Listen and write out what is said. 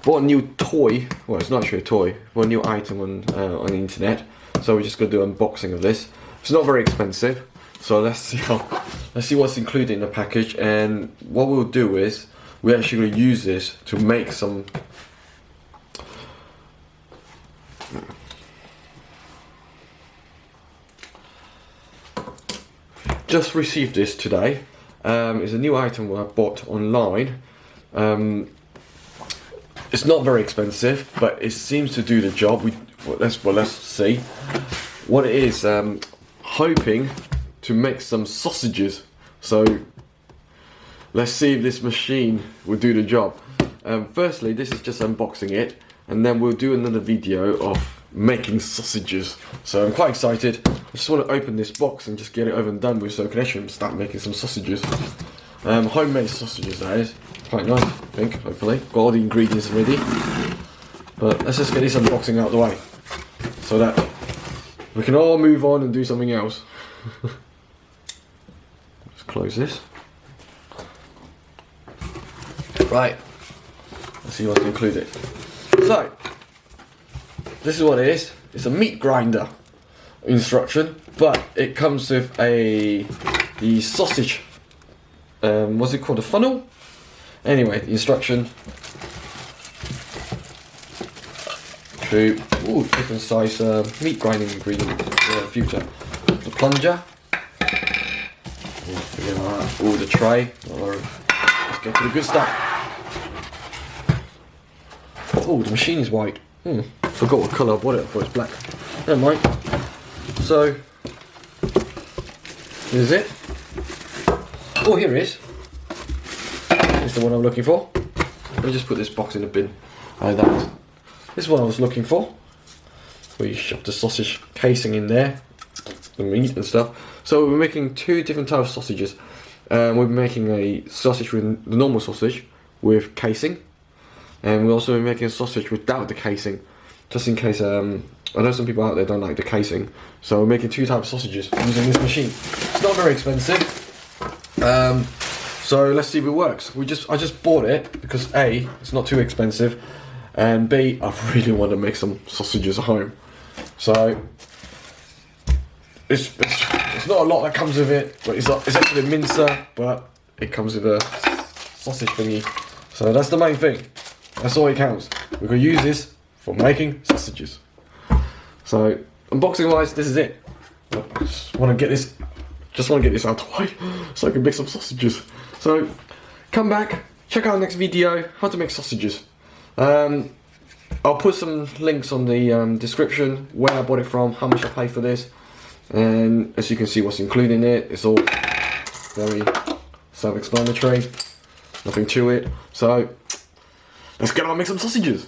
bought a new toy. Well, it's not actually a toy. Bought a new item on the internet. So we're just gonna do an unboxing of this. It's not very expensive. So let's see what's included in the package. And what we'll do is we're actually gonna use this to make some. Just received this today. It's a new item I bought online. It's not very expensive, but it seems to do the job. Let's see what it is. Hoping to make some sausages. So let's see if this machine will do the job. Firstly, this is just unboxing it, and then we'll do another video of making sausages. So I'm quite excited. I just want to open this box and just get it over and done with, so I can actually start making some sausages. Homemade sausages, that is. Quite nice, I think, hopefully. Got all the ingredients ready. But let's just get this unboxing out of the way, so that we can all move on and do something else. Let's close this. Right, let's see what's included. So, this is what it is. It's a meat grinder instruction, but it comes with the sausage. What's it called? A funnel? Anyway, the instruction. Different size meat grinding ingredient future. The plunger. The tray. Let's get to the good stuff. Oh, the machine is white. Forgot what colour I bought it for. It's black. Never mind. So, here's it. Oh, here it is. It's the one I'm looking for. Let me just put this box in the bin. This is what I was looking for. We shove the sausage casing in there, the meat and stuff. So we're making two different types of sausages. We're making a sausage with the normal sausage with casing, and we're also making a sausage without the casing, just in case. I know some people out there don't like the casing, so we're making two types of sausages using this machine. It's not very expensive. So let's see if it works. I just bought it because A, it's not too expensive, and B, I really want to make some sausages at home. So it's not a lot that comes with it, but it's actually a mincer, but it comes with a sausage thingy. So that's the main thing. That's all it counts. We're gonna use this for making sausages. So unboxing wise, this is it. I just want to get this out of the way so I can make some sausages. So come back, check out the next video, how to make sausages. I'll put some links on the description, where I bought it from, how much I paid for this, and as you can see what's included in it. It's all very self-explanatory, nothing to it. So let's get on and make some sausages.